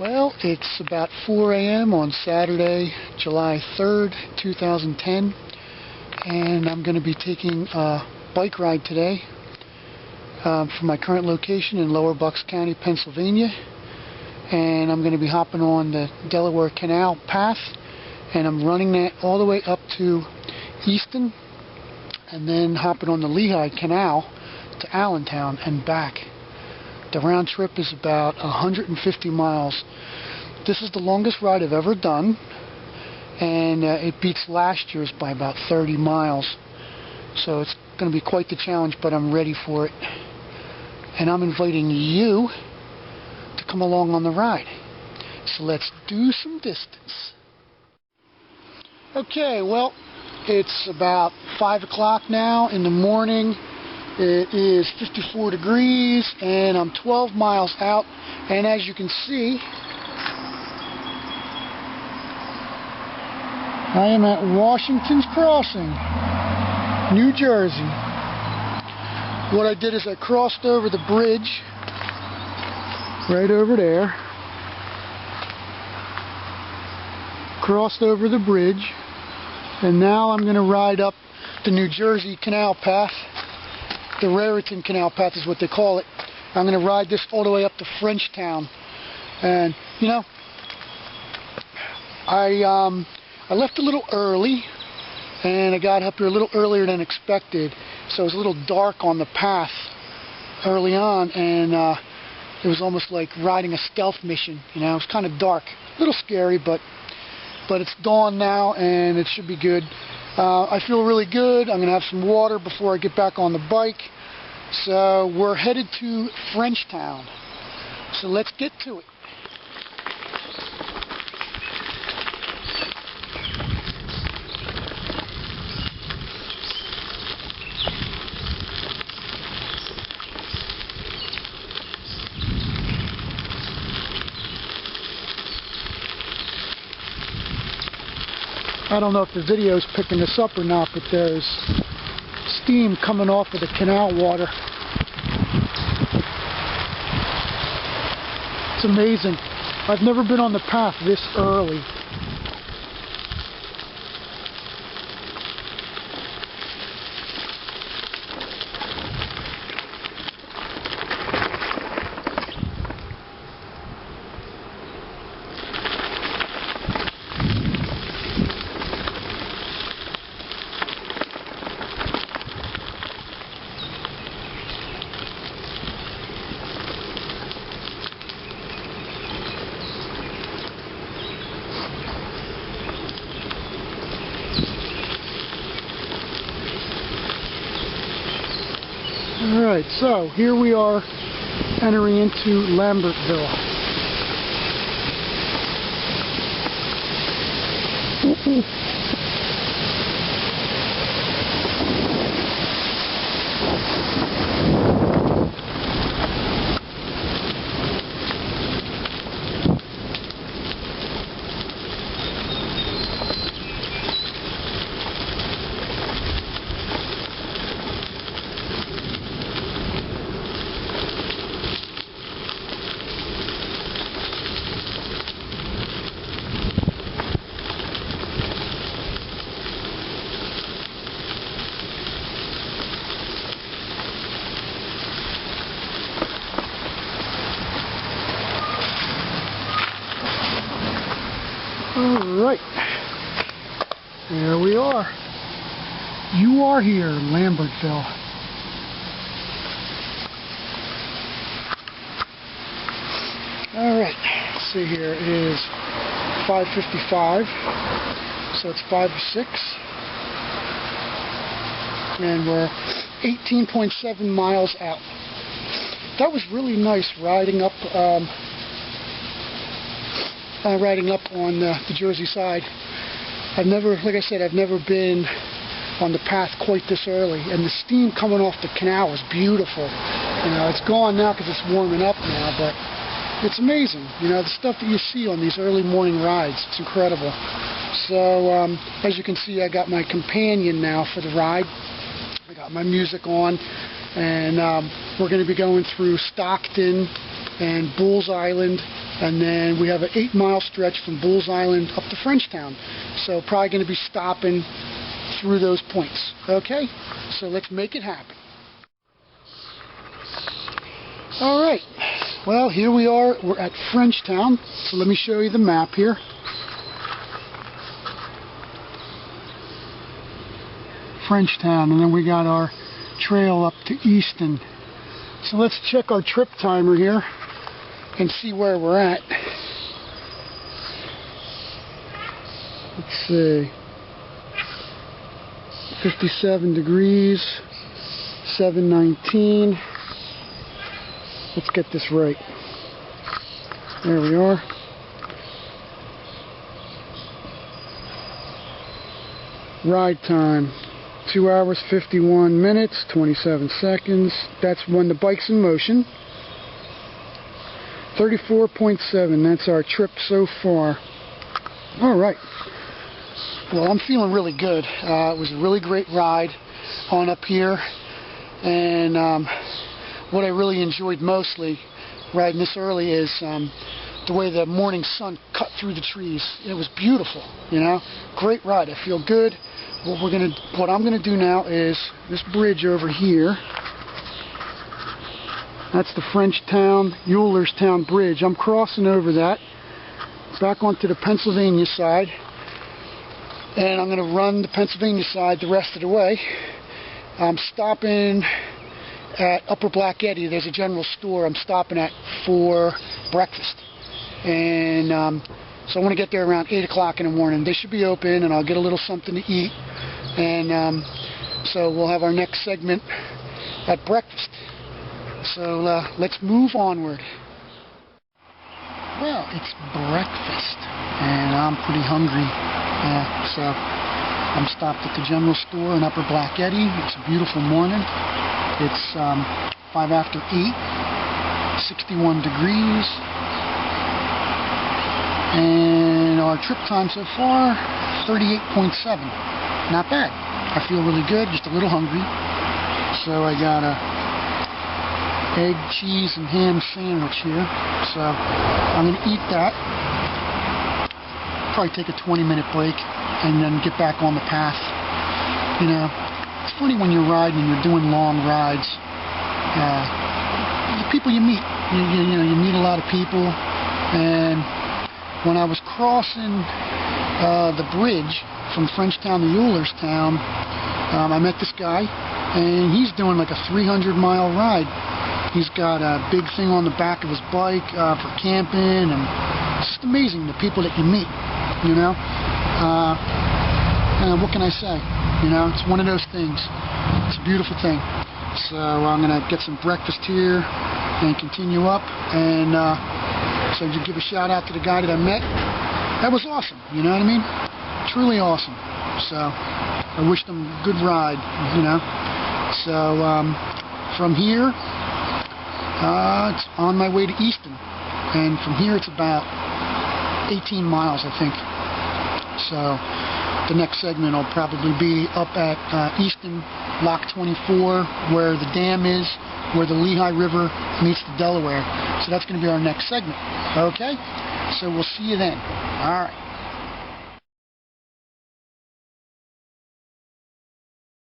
Well, it's about 4 a.m. on Saturday, July 3rd, 2010, and I'm going to be taking a bike ride today from my current location in Lower Bucks County, Pennsylvania, and I'm going to be hopping on the Delaware Canal path, and I'm running that all the way up to Easton, and then hopping on the Lehigh Canal to Allentown and back. The round trip is about 150 miles. This is the longest ride I've ever done, and it beats last year's by about 30 miles. So it's going to be quite the challenge, but I'm ready for it. And I'm inviting you to come along on the ride. So let's do some distance. Okay, well, it's about 5 o'clock now in the morning. It is 54 degrees and I'm 12 miles out, and as you can see, I am at Washington's Crossing, New Jersey. What I did is I crossed over the bridge right over there, crossed over the bridge, and now I'm going to ride up the New Jersey Canal Path. The Raritan Canal Path is what they call it. I'm going to ride this all the way up to Frenchtown. And, you know, I left a little early, and I got up here a little earlier than expected. So it was a little dark on the path early on, and it was almost like riding a stealth mission. You know, it was kind of dark. A little scary, but it's dawn now, and it should be good. I feel really good. I'm going to have some water before I get back on the bike. So we're headed to Frenchtown. So let's get to it. I don't know if the video is picking this up or not, but there's steam coming off of the canal water. It's amazing. I've never been on the path this early. Alright, so here we are entering into Lambertville. Alright, there we are. You are here, Lambertville. Alright, let's see here, it is 5:55, so it's 5 to 6, and we're 18.7 miles out. That was really nice riding up on the Jersey side. I've never, like I said, I've never been on the path quite this early, and the steam coming off the canal was beautiful. You know, it's gone now because it's warming up now, but it's amazing. You know, the stuff that you see on these early morning rides, it's incredible. So, as you can see, I got my companion now for the ride. I got my music on, and we're going to be going through Stockton and Bulls Island And then we have an 8-mile stretch from Bulls Island up to Frenchtown. So probably going to be stopping through those points. Okay? So let's make it happen. Alright. Well, here we are. We're at Frenchtown. So let me show you the map here. Frenchtown. And then we got our trail up to Easton. So let's check our trip timer here and see where we're at. Let's see. 57 degrees, 7:19. Let's get this right. There we are. Ride time, 2 hours, 51 minutes, 27 seconds. That's when the bike's in motion. 34.7, that's our trip so far. Alright. Well, I'm feeling really good. It was a really great ride on up here. And what I really enjoyed mostly riding this early is the way the morning sun cut through the trees. It was beautiful, you know. Great ride. I feel good. What I'm gonna do now is this bridge over here. That's the Frenchtown, Eulerstown Bridge. I'm crossing over that, back onto the Pennsylvania side. And I'm going to run the Pennsylvania side the rest of the way. I'm stopping at Upper Black Eddy. There's a general store I'm stopping at for breakfast. And so I want to get there around 8 o'clock in the morning. They should be open, and I'll get a little something to eat. And so we'll have our next segment at breakfast. So let's move onward. Well, it's breakfast, and I'm pretty hungry. So I'm stopped at the general store in Upper Black Eddy. It's a beautiful morning. It's 5 after 8, 61 degrees. And our trip time so far, 38.7. Not bad. I feel really good, just a little hungry. So I got a egg, cheese, and ham sandwich here. So I'm going to eat that. Probably take a 20-minute break and then get back on the path. You know, it's funny when you're riding and you're doing long rides. The people you meet, you know, you meet a lot of people. And when I was crossing the bridge from Frenchtown to Eulerstown, I met this guy, and he's doing like a 300-mile ride. He's got a big thing on the back of his bike for camping, and it's just amazing the people that you meet, you know. What can I say? You know, it's one of those things. It's a beautiful thing. So I'm going to get some breakfast here and continue up. And so just give a shout out to the guy that I met. That was awesome, you know what I mean? Truly awesome. So I wish them a good ride, you know. So from here, it's on my way to Easton, and from here it's about 18 miles, I think. So the next segment will probably be up at Easton, Lock 24, where the dam is, where the Lehigh River meets the Delaware. So that's going to be our next segment. Okay? So we'll see you then. All right.